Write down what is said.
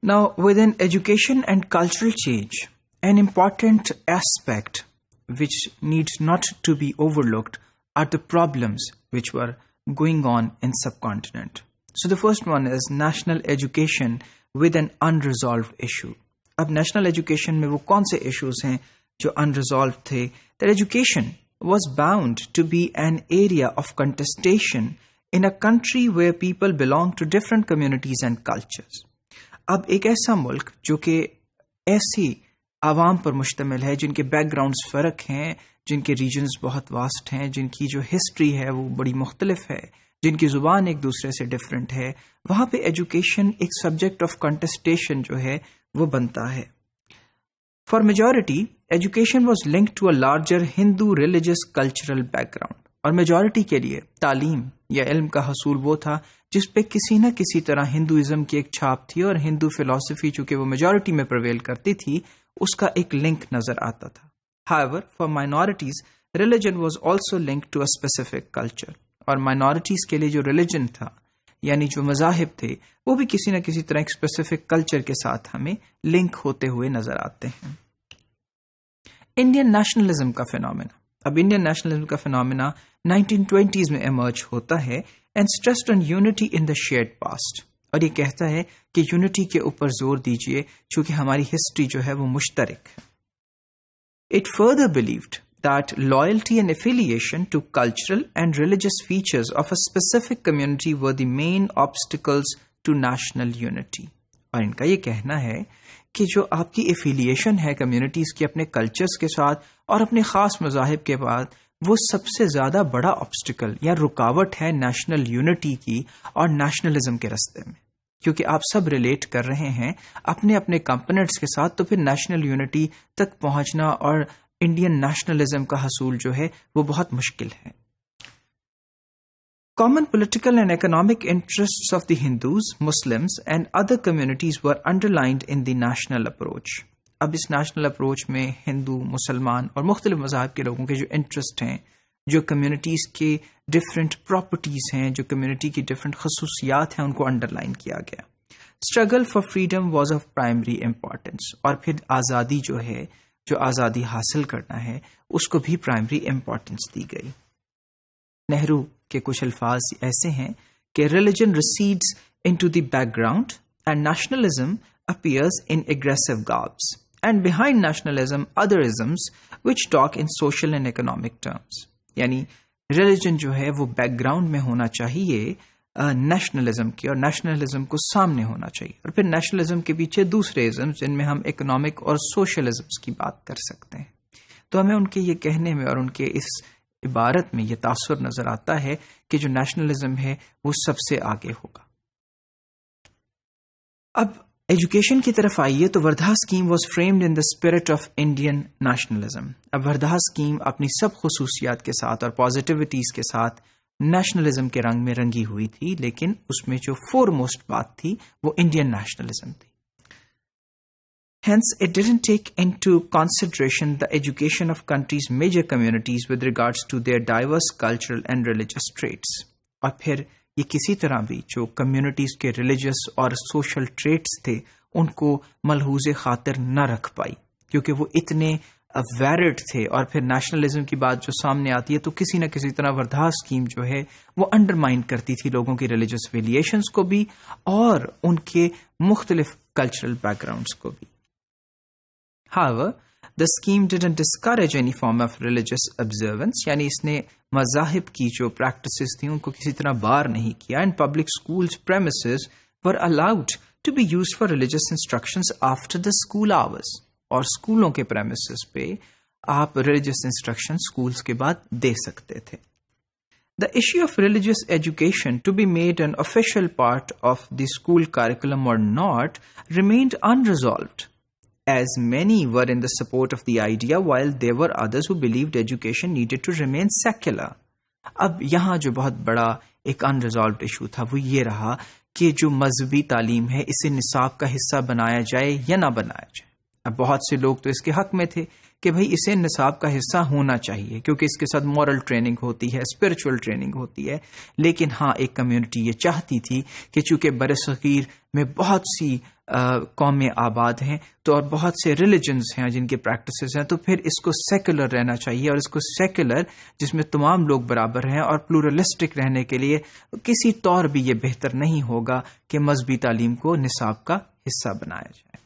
Now, within education and cultural change, an important aspect which needs not to be overlooked are the problems which were going on in subcontinent. So the first one is national education with an unresolved issue. اب national education میں وہ کون سے issues ہیں جو unresolved تھے؟ That education was bound to be an area of contestation in a country where people belong to different communities and cultures. اب ایک ایسا ملک جو کہ ایسی عوام پر مشتمل ہے جن کے بیک گراؤنڈز فرق ہیں، جن کے ریجنز بہت واسٹ ہیں، جن کی جو ہسٹری ہے وہ بڑی مختلف ہے، جن کی زبان ایک دوسرے سے ڈفرینٹ ہے، وہاں پہ ایجوکیشن ایک سبجیکٹ آف کنٹسٹیشن جو ہے وہ بنتا ہے. For majority education was linked to a larger Hindu religious cultural background. اور میجورٹی کے لیے تعلیم یا علم کا حصول وہ تھا جس پہ کسی نہ کسی طرح ہندوازم کی ایک چھاپ تھی، اور ہندو فلسفی چونکہ وہ میجورٹی میں پرویل کرتی تھی اس کا ایک لنک نظر آتا تھا. However, for minorities, religion was also linked to a specific culture. اور مائنورٹیز کے لیے جو ریلیجن تھا یعنی جو مذاہب تھے وہ بھی کسی نہ کسی طرح ایک اسپیسیفک کلچر کے ساتھ ہمیں لنک ہوتے ہوئے نظر آتے ہیں. انڈین نیشنلزم کا فینومینا. اب انڈین نیشنلزم کا فینومینا 1920s میں ایمرج ہوتا ہے and stressed on unity in the shared past. اور یہ کہتا ہے کہ یونٹی کے اوپر زور دیجیے چونکہ ہماری ہسٹری جو ہے وہ مشترک ہے. It further believed that loyalty and affiliation to cultural and religious features of a specific community were the main obstacles to national unity. اور ان کا یہ کہنا ہے کہ جو آپ کی affiliation ہے کمیونٹیز کی اپنے کلچرز کے ساتھ اور اپنے خاص مذاہب کے بعد، وہ سب سے زیادہ بڑا obstacle یا رکاوٹ ہے نیشنل یونٹی کی اور نیشنلزم کے راستے میں. کیونکہ آپ سب ریلیٹ کر رہے ہیں اپنے اپنے کمپوننٹس کے ساتھ، تو پھر نیشنل یونٹی تک پہنچنا اور انڈین نیشنلزم کا حصول جو ہے وہ بہت مشکل ہے. Common political and economic interests of the Hindus, Muslims and other communities were underlined in the national approach. اب اس نیشنل اپروچ میں ہندو، مسلمان اور مختلف مذاہب کے لوگوں کے جو انٹرسٹ ہیں، جو کمیونٹیز کے ڈفرینٹ پراپرٹیز ہیں، جو کمیونٹی کی ڈفرینٹ خصوصیات ہیں، ان کو انڈر لائن کیا گیا. Struggle for freedom was of primary importance. اور پھر آزادی جو ہے، جو آزادی حاصل کرنا ہے، اس کو بھی پرائمری امپورٹینس دی گئی. نہرو کے کچھ الفاظ ایسے ہیں کہ religion ریسیڈز into the back ground and nationalism appears in aggressive گاربس and behind nationalism other ازمز which talk in social and economic terms. یعنی ریلیجن جو ہے وہ بیک گراؤنڈ میں ہونا چاہیے نیشنلزم کی، اور نیشنلزم کو سامنے ہونا چاہیے، اور پھر نیشنلزم کے پیچھے دوسرے ازم جن میں ہم اکنامک اور سوشلزمس کی بات کر سکتے ہیں. تو ہمیں ان کے یہ کہنے میں اور ان کے اس عبارت میں یہ تاثر نظر آتا ہے کہ جو نیشنلزم ہے وہ سب سے آگے ہوگا. اب ایجوکیشن کی طرف آئیے تو Wardha scheme was framed in the spirit of Indian nationalism. اب وردھا اسکیم اپنی سب خصوصیات کے ساتھ اور پازیٹیوٹیز کے ساتھ نیشنلزم کے رنگ میں رنگی ہوئی تھی، لیکن اس میں جو فور موسٹ بات تھی وہ انڈین نیشنلزم تھی. Hence, it didn't take into consideration the education of countries' major communities with regards to their diverse cultural and religious traits. اور پھر یہ کسی طرح بھی جو کمیونٹیز کے ریلیجس اور سوشل ٹریٹس تھے ان کو ملحوظ خاطر نہ رکھ پائی، کیونکہ وہ اتنے ویرڈ تھے. اور پھر نیشنلزم کی بات جو سامنے آتی ہے تو کسی نہ کسی طرح وردھا اسکیم جو ہے وہ انڈرمائن کرتی تھی لوگوں کی ریلیجس ویلیشنز کو بھی اور ان کے مختلف کلچرل بیک گراؤنڈس کو بھی. However, the scheme didn't discourage any form of religious observance. یعنی اس نے مذاہب کی جو پریکٹسز تھیں ان کو کسی طرح بار نہیں کیا. And public schools premises were allowed to be used for religious instructions after the school hours. اور اسکولوں کے پریمیسز پہ آپ ریلیجس انسٹرکشن اسکولس کے بعد دے سکتے تھے. The issue of religious education to be made an official part of the school curriculum or not remained unresolved, as many were in the support of the idea while there were others who believed education needed to remain secular. اب یہاں جو بہت بڑا ایک unresolved issue تھا وہ یہ رہا کہ جو مذہبی تعلیم ہے اسے نصاب کا حصہ بنایا جائے یا نہ بنایا جائے. اب بہت سے لوگ تو اس کے حق میں تھے کہ بھئی اسے نصاب کا حصہ ہونا چاہیے، کیونکہ اس کے ساتھ مورل ٹریننگ ہوتی ہے، اسپرچول ٹریننگ ہوتی ہے. لیکن ہاں ایک کمیونٹی یہ چاہتی تھی کہ چونکہ برصغیر میں بہت سی قومیں آباد ہیں تو اور بہت سے ریلیجنز ہیں جن کے پریکٹسز ہیں، تو پھر اس کو سیکولر رہنا چاہیے، اور اس کو سیکولر جس میں تمام لوگ برابر ہیں اور پلورلسٹک رہنے کے لیے کسی طور بھی یہ بہتر نہیں ہوگا کہ مذہبی تعلیم کو نصاب کا حصہ بنایا جائے.